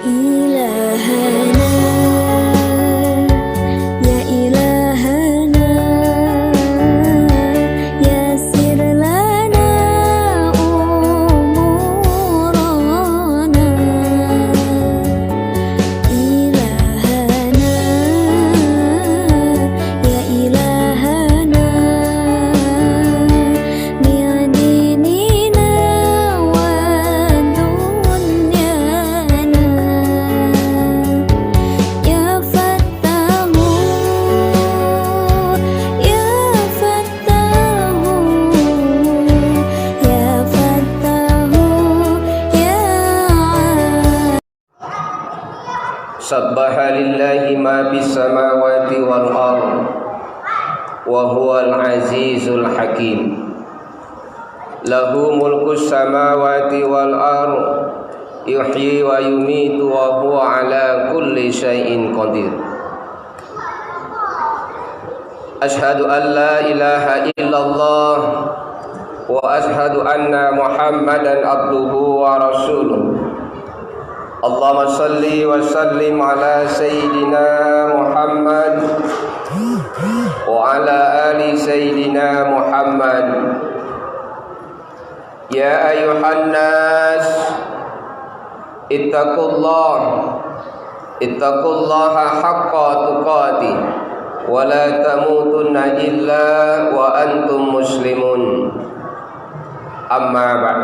إلهنا يا إلهنا يسر لنا أمورنا إلهنا يا إلهنا من ديننا ودنيانا يا فتاه يا فتاه يا فتاه يا سبح لله ما في السماوات والأرض وهو العزيز الحكيم له ملك السماوات والأرض يحيي ويميت وهو على كل شيء قدير أشهد أن لا إله إلا الله وأشهد أن محمدا عبده ورسوله اللهم صل وسلم على سيدنا محمد وعلى آل سيدنا محمد يا أيها الناس اتقوا الله حق تقاته ولا تموتن إلا وأنتم مسلمون أما بعد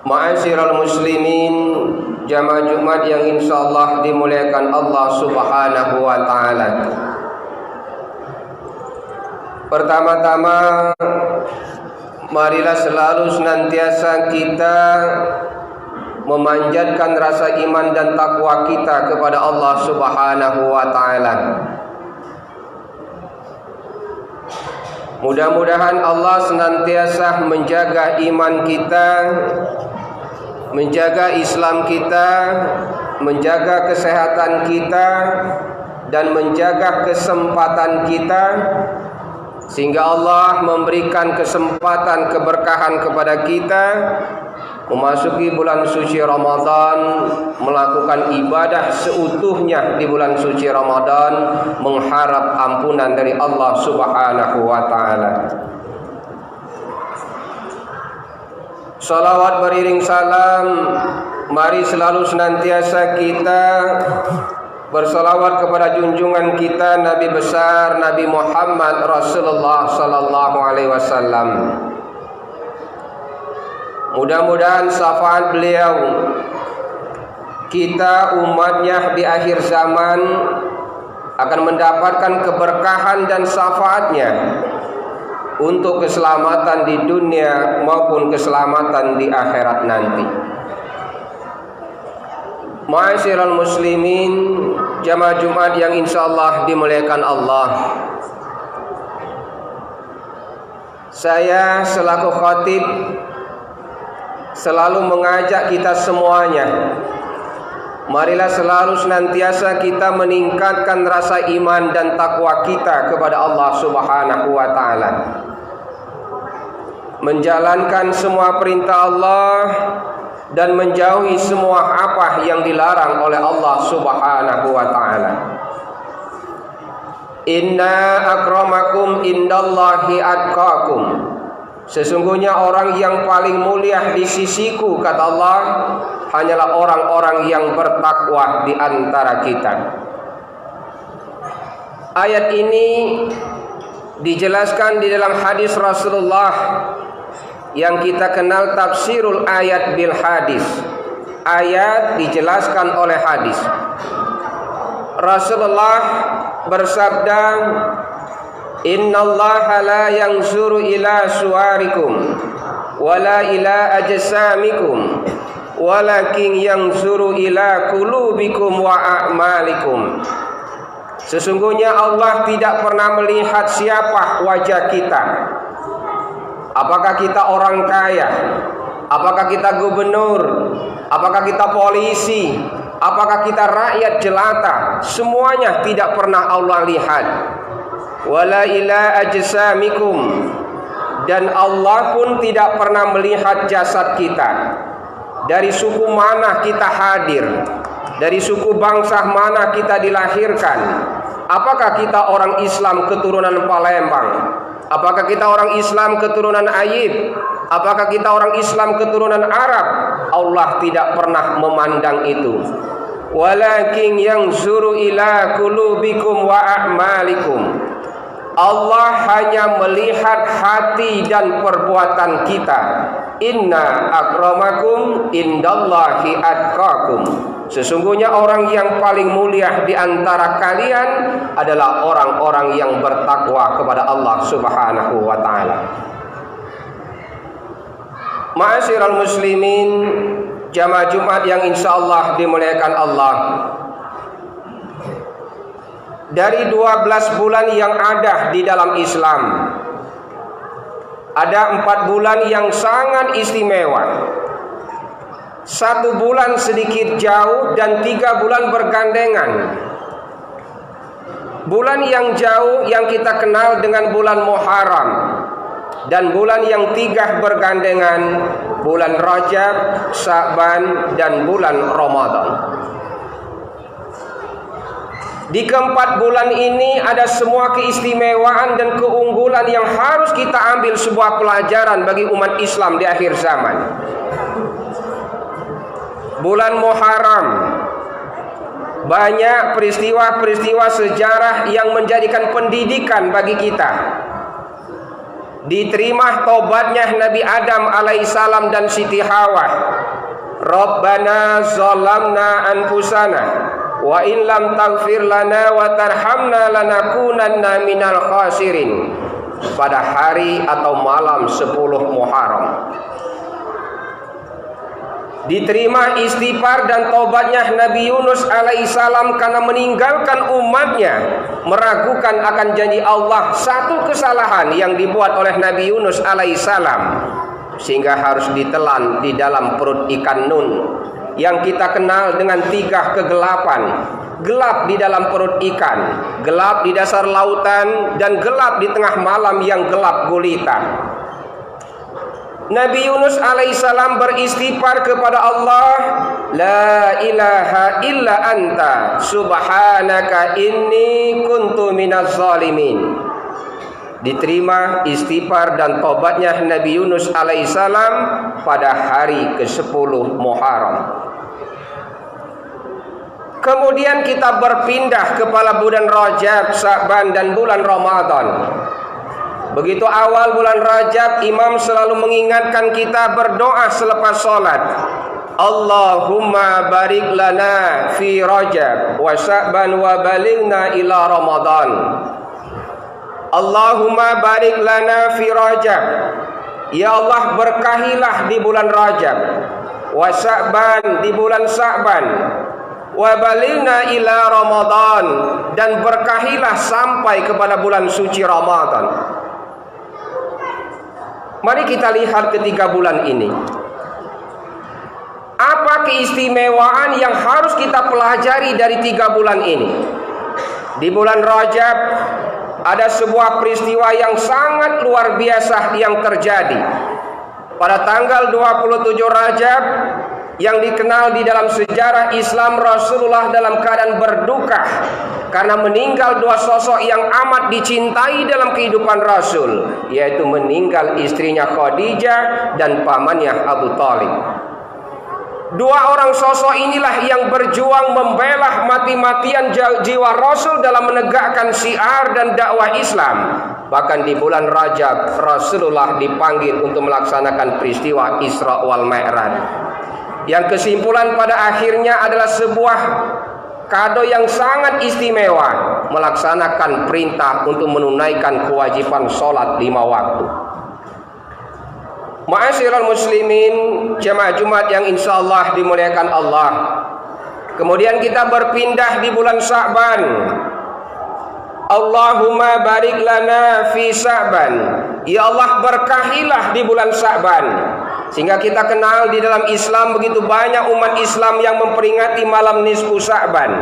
Ma'asyiral muslimin, jamaah Jumat yang insyaallah dimuliakan Allah Subhanahu wa taala. Pertama-tama marilah selalu senantiasa kita memanjatkan rasa iman dan takwa kita kepada Allah Subhanahu wa taala. Mudah-mudahan Allah senantiasa menjaga iman kita, menjaga Islam kita, menjaga kesehatan kita, dan menjaga kesempatan kita, sehingga Allah memberikan kesempatan keberkahan kepada kita memasuki bulan suci Ramadan, melakukan ibadah seutuhnya di bulan suci Ramadan, mengharap ampunan dari Allah Subhanahu wa taala. Salawat beriring salam, mari selalu senantiasa kita bersalawat kepada junjungan kita Nabi besar Nabi Muhammad Rasulullah sallallahu alaihi wasallam. Mudah-mudahan syafaat beliau, kita umatnya di akhir zaman akan mendapatkan keberkahan dan syafaatnya untuk keselamatan di dunia maupun keselamatan di akhirat nanti. Ma'asyiral muslimin, jamaah Jumat yang insyaallah dimuliakan Allah. Saya selaku khatib selalu mengajak kita semuanya, marilah selalu senantiasa kita meningkatkan rasa iman dan takwa kita kepada Allah Subhanahu wa taala, menjalankan semua perintah Allah dan menjauhi semua apa yang dilarang oleh Allah Subhanahu wa taala. Inna akramakum indallahi atqakum. Sesungguhnya orang yang paling mulia di sisiku, kata Allah, hanyalah orang-orang yang bertakwa di antara kita. Ayat ini dijelaskan di dalam hadis Rasulullah yang kita kenal tafsirul ayat bil hadis. Ayat dijelaskan oleh hadis. Rasulullah bersabda, Innallaha la yanzuru ila suwarikum wala ila ajsamikum walakin yanzuru ila qulubikum wa a'malikum. Sesungguhnya Allah tidak pernah melihat siapa wajah kita. Apakah kita orang kaya? Apakah kita gubernur? Apakah kita polisi? Apakah kita rakyat jelata? Semuanya tidak pernah Allah lihat. Wala ila ajsamikum, dan Allah pun tidak pernah melihat jasad kita. dari suku mana kita hadir, dari suku bangsa mana kita dilahirkan. Apakah kita orang Islam keturunan Palembang? Apakah kita orang Islam keturunan Ayib? Apakah kita orang Islam keturunan Arab? Allah tidak pernah memandang itu. Walakin yanzuru ila qulubikum wa a'malikum. Allah hanya melihat hati dan perbuatan kita. Inna akramakum indallahi atqakum. Sesungguhnya orang yang paling mulia di antara kalian adalah orang-orang yang bertakwa kepada Allah Subhanahu wa taala. Ma'asyiral muslimin, jamaah Jumat yang insyaallah dimuliakan Allah. Dari 12 bulan yang ada di dalam Islam, ada 4 bulan yang sangat istimewa. 1 bulan sedikit jauh dan 3 bulan bergandengan. Bulan yang jauh yang kita kenal dengan bulan Muharram, dan bulan yang 3 bergandengan, bulan Rajab, Sya'ban, dan bulan Ramadan. Di keempat bulan ini ada semua keistimewaan dan keunggulan yang harus kita ambil sebuah pelajaran bagi umat Islam di akhir zaman. Bulan Muharram, banyak peristiwa-peristiwa sejarah yang menjadikan pendidikan bagi kita. Diterima tobatnya Nabi Adam alaihissalam dan Siti Hawa. Rabbana zalamna anfusana wa in lam taghfir lana wa tarhamna lanakunanna minal khasirin. Pada hari atau malam 10 Muharram diterima istighfar dan tobatnya Nabi Yunus alaihissalam karena meninggalkan umatnya, meragukan akan janji Allah. Satu kesalahan yang dibuat oleh Nabi Yunus alaihissalam sehingga harus ditelan di dalam perut ikan Nun yang kita kenal dengan 3 kegelapan. Gelap di dalam perut ikan, gelap di dasar lautan, dan gelap di tengah malam yang gelap gulita. Nabi Yunus alaihissalam beristighfar kepada Allah, La ilaha illa anta subhanaka inni kuntu minaz zalimin. Diterima istighfar dan tobatnya Nabi Yunus alaihissalam pada hari ke-10 Muharram. Kemudian kita berpindah kepada bulan Rajab, Sya'ban, dan bulan Ramadan. Begitu awal bulan Rajab, imam selalu mengingatkan kita berdoa selepas sholat. Allahumma barik lana fi Rajab wa Sya'ban wa balighna ila Ramadan. Allahumma barik lana fi Rajab. Ya Allah, berkahilah di bulan Rajab, wa Sya'ban, di bulan Sya'ban, wa balighna ila Ramadan, dan berkahilah sampai kepada bulan suci Ramadan. Mari kita lihat ketiga bulan ini. Apa keistimewaan yang harus kita pelajari dari 3 bulan ini? Di bulan Rajab ada sebuah peristiwa yang sangat luar biasa yang terjadi. Pada tanggal 27 Rajab, yang dikenal di dalam sejarah Islam, Rasulullah dalam keadaan berduka karena meninggal 2 sosok yang amat dicintai dalam kehidupan Rasul, yaitu meninggal istrinya Khadijah dan pamannya Abu Thalib. 2 orang sosok inilah yang berjuang membela mati-matian jiwa Rasul dalam menegakkan syiar dan dakwah Islam. Bahkan di bulan Rajab Rasulullah dipanggil untuk melaksanakan peristiwa Isra wal Mi'raj, yang kesimpulan pada akhirnya adalah sebuah kado yang sangat istimewa, melaksanakan perintah untuk menunaikan kewajiban sholat 5 waktu. Ma'asyiral muslimin, jamaah Jumat yang insyaallah dimuliakan Allah. Kemudian kita berpindah di bulan Sya'ban. Allahumma barik lana fi Sya'ban. Ya Allah, berkahilah di bulan Sya'ban. Sehingga kita kenal di dalam Islam begitu banyak umat Islam yang memperingati malam nisfu Sya'ban.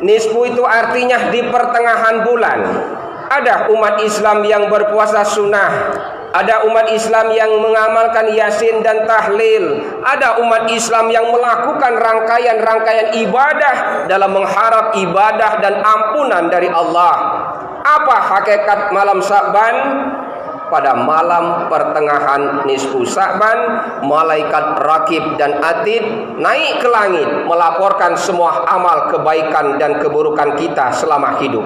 Nisfu itu artinya di pertengahan bulan. Ada umat Islam yang berpuasa sunnah, Ada umat Islam yang mengamalkan Yasin dan tahlil. Ada umat Islam yang melakukan rangkaian-rangkaian ibadah dalam mengharap ibadah dan ampunan dari Allah. Apa hakikat malam Sa'ban? Pada malam pertengahan nisfu Sa'ban, malaikat Raqib dan Atid naik ke langit melaporkan semua amal kebaikan dan keburukan kita selama hidup.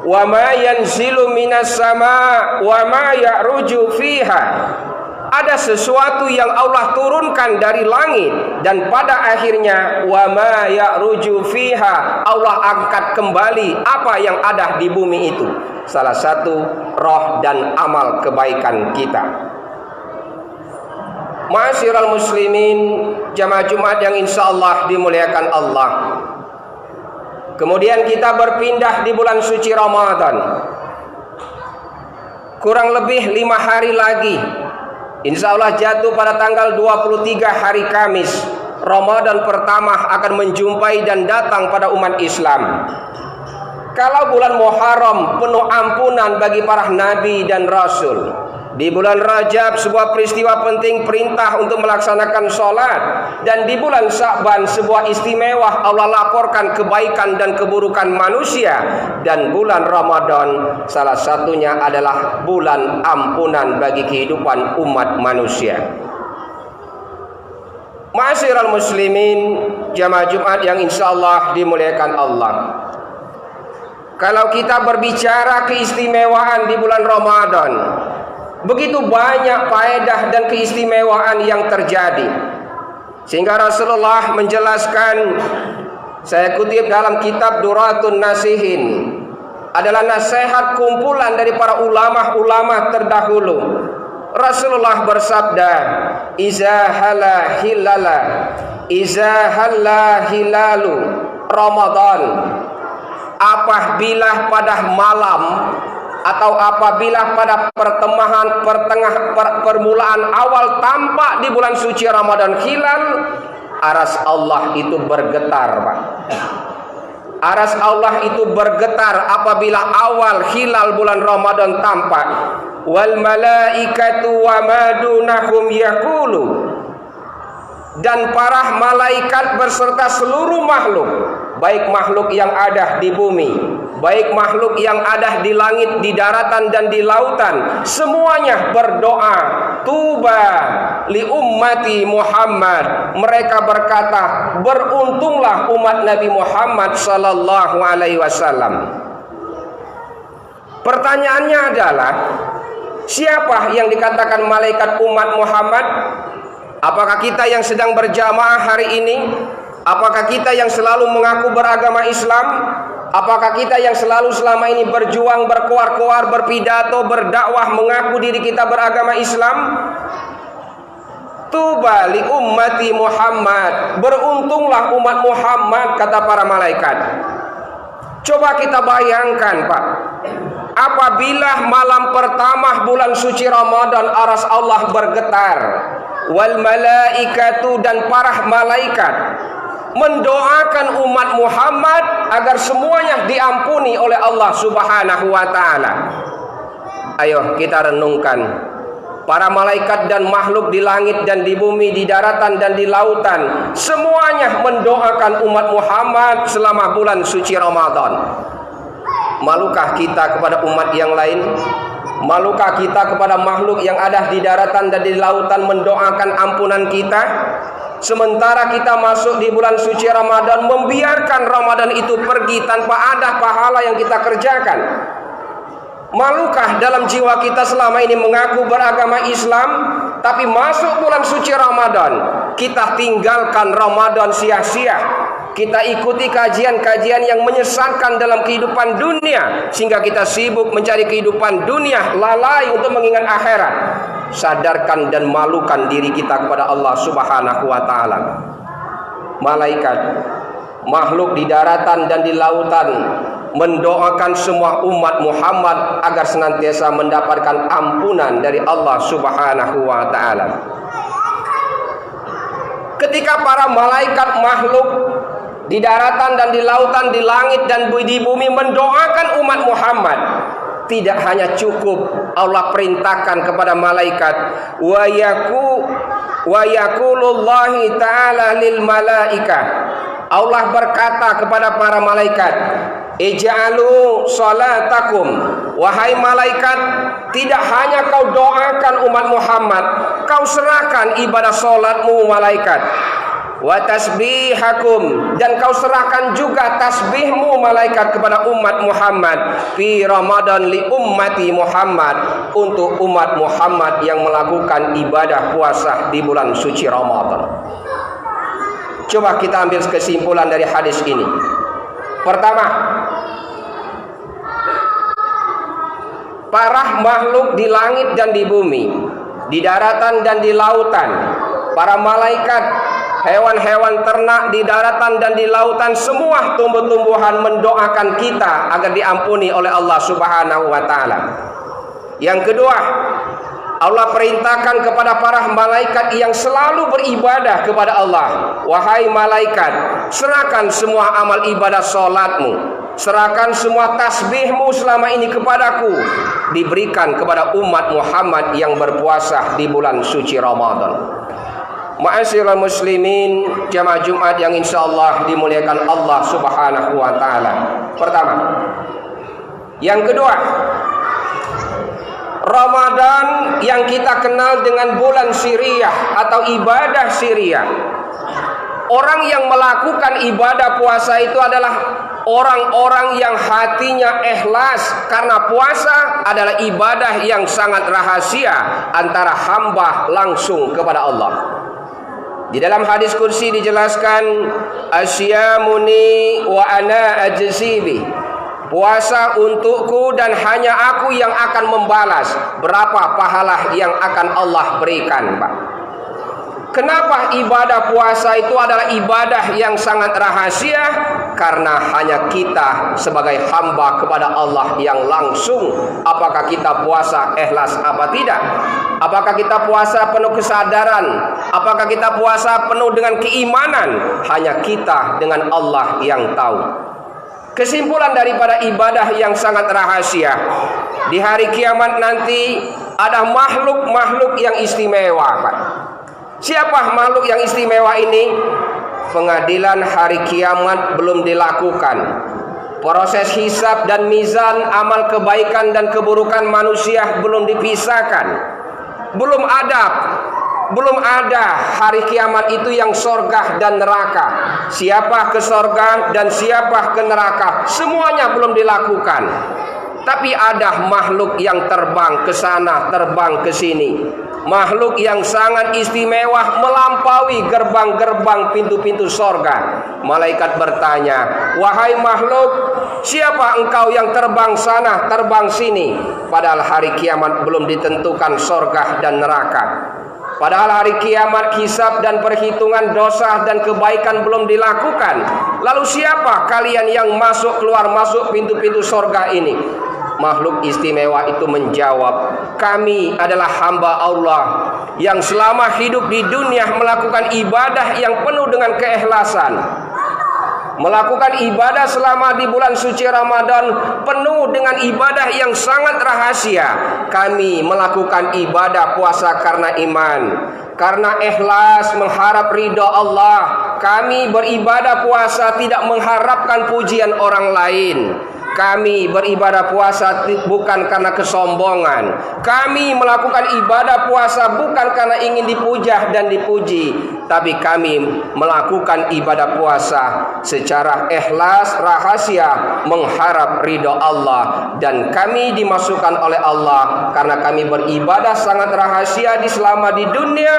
Wa ma yanzilu minas sama wa ma ya'ruju fiha. Ada sesuatu yang Allah turunkan dari langit dan pada akhirnya wa ma ya'ruju fiha, Allah angkat kembali apa yang ada di bumi itu. Salah satu roh dan amal kebaikan kita. Ma'asyiral muslimin, jamaah Jumat yang insyaallah dimuliakan Allah. Kemudian kita berpindah di bulan suci Ramadan. Kurang lebih 5 hari lagi, insya Allah jatuh pada tanggal 23 hari Kamis, Ramadan pertama akan menjumpai dan datang pada umat Islam. Kalau bulan Muharram penuh ampunan bagi para nabi dan rasul, di bulan Rajab sebuah peristiwa penting perintah untuk melaksanakan sholat, dan di bulan Sa'ban sebuah istimewa Allah laporkan kebaikan dan keburukan manusia, dan bulan Ramadan salah satunya adalah bulan ampunan bagi kehidupan umat manusia. Ma'asyiral muslimin, jamaah Jumat yang insyaallah dimuliakan Allah. Kalau kita berbicara keistimewaan di bulan Ramadan, begitu banyak faedah dan keistimewaan yang terjadi, sehingga Rasulullah menjelaskan, saya kutip dalam kitab Duratun Nasihin, adalah nasihat kumpulan dari para ulama-ulama terdahulu. Rasulullah bersabda, iza halla hilalu Ramadan, apabila pada malam atau apabila pada permulaan awal tampak di bulan suci Ramadan hilal, aras Allah itu bergetar, Pak. Aras Allah itu bergetar apabila awal hilal bulan Ramadan tampak. Wal malaikatu wa madunahum yaqulu, dan para malaikat berserta seluruh makhluk, baik makhluk yang ada di bumi, baik makhluk yang ada di langit, di daratan dan di lautan, semuanya berdoa, tuba li ummati Muhammad. Mereka berkata, beruntunglah umat Nabi Muhammad sallallahu alaihi wasallam. Pertanyaannya adalah, siapa yang dikatakan malaikat umat Muhammad? Apakah kita yang sedang berjamaah hari ini? Apakah kita yang selalu mengaku beragama Islam? Apakah kita yang selalu selama ini berjuang, berkoar-koar, berpidato, berdakwah, mengaku diri kita beragama Islam? Tuba li ummati Muhammad, beruntunglah umat Muhammad, kata para malaikat. Coba kita bayangkan, Pak, apabila malam pertama bulan suci Ramadan aras Allah bergetar, wal malaikatu, dan para malaikat mendoakan umat Muhammad agar semuanya diampuni oleh Allah Subhanahu wa taala. Ayo kita renungkan, para malaikat dan makhluk di langit dan di bumi, di daratan dan di lautan, semuanya mendoakan umat Muhammad selama bulan suci Ramadan. Malukah kita kepada umat yang lain? Malukah kita kepada makhluk yang ada di daratan dan di lautan mendoakan ampunan kita? Sementara kita masuk di bulan suci Ramadan, membiarkan Ramadan itu pergi tanpa ada pahala yang kita kerjakan. Malukah dalam jiwa kita selama ini mengaku beragama Islam, tapi masuk bulan suci Ramadan, kita tinggalkan Ramadan sia-sia. Kita ikuti kajian-kajian yang menyesatkan dalam kehidupan dunia, sehingga kita sibuk mencari kehidupan dunia, lalai untuk mengingat akhirat. Sadarkan dan malukan diri kita kepada Allah Subhanahu wa taala. Malaikat, makhluk di daratan dan di lautan mendoakan semua umat Muhammad agar senantiasa mendapatkan ampunan dari Allah Subhanahu wa taala. Ketika para malaikat makhluk di daratan dan di lautan, di langit dan di bumi mendoakan umat Muhammad, tidak hanya cukup Allah perintahkan kepada malaikat, wa yaqulullahi ta'ala lil malaikah. Allah berkata kepada para malaikat, ij'alu salatakum, wahai malaikat, tidak hanya kau doakan umat Muhammad, kau serahkan ibadah salatmu malaikat. Wa tasbihakum, dan kau serahkan juga tasbihmu malaikat kepada umat Muhammad fi Ramadan li ummati Muhammad, untuk umat Muhammad yang melakukan ibadah puasa di bulan suci Ramadan. Coba kita ambil kesimpulan dari hadis ini. Pertama, para makhluk di langit dan di bumi, di daratan dan di lautan, para malaikat, hewan-hewan ternak di daratan dan di lautan, semua tumbuh-tumbuhan mendoakan kita agar diampuni oleh Allah Subhanahu wa taala. Yang kedua, Allah perintahkan kepada para malaikat yang selalu beribadah kepada Allah, wahai malaikat, serahkan semua amal ibadah salatmu, serahkan semua tasbihmu selama ini kepadaku, diberikan kepada umat Muhammad yang berpuasa di bulan suci Ramadan. Ma'asyiral muslimin, jamaah Jumat yang insyaallah dimuliakan Allah Subhanahu wa taala. Pertama. Yang kedua, Ramadan yang kita kenal dengan bulan Syiriah atau ibadah Syiriah. Orang yang melakukan ibadah puasa itu adalah orang-orang yang hatinya ikhlas, karena puasa adalah ibadah yang sangat rahasia antara hamba langsung kepada Allah. Di dalam hadis kursi dijelaskan, asyamuni wa ana ajzibi, puasa untukku dan hanya aku yang akan membalas berapa pahala yang akan Allah berikan, Pak. Kenapa ibadah puasa itu adalah ibadah yang sangat rahasia? Karena hanya kita sebagai hamba kepada Allah yang langsung, apakah kita puasa ikhlas apa tidak, apakah kita puasa penuh kesadaran, apakah kita puasa penuh dengan keimanan, hanya kita dengan Allah yang tahu. Kesimpulan daripada ibadah yang sangat rahasia, di hari kiamat nanti ada makhluk-makhluk yang istimewa, Pak. Siapa makhluk yang istimewa ini? Pengadilan hari kiamat belum dilakukan. Proses hisab dan mizan amal kebaikan dan keburukan manusia belum dipisahkan. Belum ada hari kiamat itu yang sorga dan neraka. Siapa ke sorga dan siapa ke neraka, semuanya belum dilakukan. Tapi ada makhluk yang terbang ke sana, terbang ke sini. Makhluk yang sangat istimewa, melampaui gerbang-gerbang pintu-pintu sorga. Malaikat bertanya, wahai makhluk, siapa engkau yang terbang sana, terbang sini? Padahal hari kiamat belum ditentukan sorga dan neraka. Padahal hari kiamat hisab dan perhitungan dosa dan kebaikan belum dilakukan. Lalu siapa kalian yang masuk keluar masuk pintu-pintu sorga ini? Makhluk istimewa itu menjawab, kami adalah hamba Allah yang selama hidup di dunia melakukan ibadah yang penuh dengan keikhlasan, melakukan ibadah selama di bulan suci Ramadan penuh dengan ibadah yang sangat rahasia. Kami melakukan ibadah puasa karena iman, karena ikhlas mengharap ridha Allah. Kami beribadah puasa tidak mengharapkan pujian orang lain. Kami beribadah puasa bukan karena kesombongan. Kami melakukan ibadah puasa bukan karena ingin dipuja dan dipuji, tapi kami melakukan ibadah puasa secara ikhlas rahasia mengharap ridha Allah, dan kami dimasukkan oleh Allah karena kami beribadah sangat rahasia selama di dunia,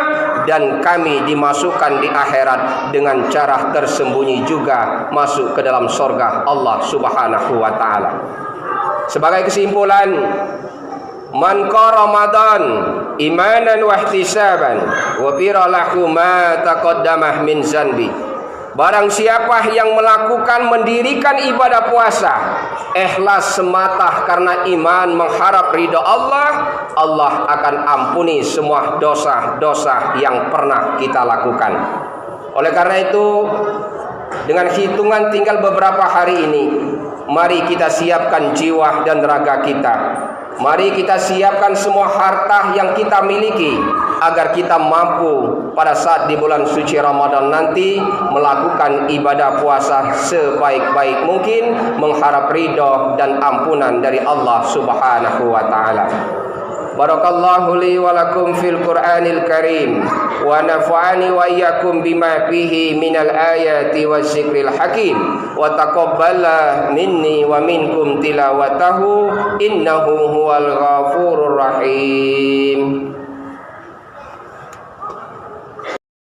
dan kami dimasukkan di akhirat dengan cara tersembunyi juga masuk ke dalam surga Allah Subhanahu wa taala. Sebagai kesimpulan, man qara Ramadan imanan wa ihtisaban wa fira lahu ma taqaddamah min zanbi. Barang siapa yang mendirikan ibadah puasa ikhlas semata karena iman mengharap ridha Allah, Allah akan ampuni semua dosa-dosa yang pernah kita lakukan. Oleh karena itu, dengan hitungan tinggal beberapa hari ini, mari kita siapkan jiwa dan raga kita. Mari kita siapkan semua harta yang kita miliki agar kita mampu pada saat di bulan suci Ramadan nanti melakukan ibadah puasa sebaik-baik mungkin, mengharap ridha dan ampunan dari Allah Subhanahu wa taala. Barakallahu li wa lakum fil Qur'anil Karim wa nafa'ani wa iyyakum bima fihi minal ayati wadzikril hakim wa taqabbala minni wa minkum tilawatahu innahu huwal ghafurur rahim.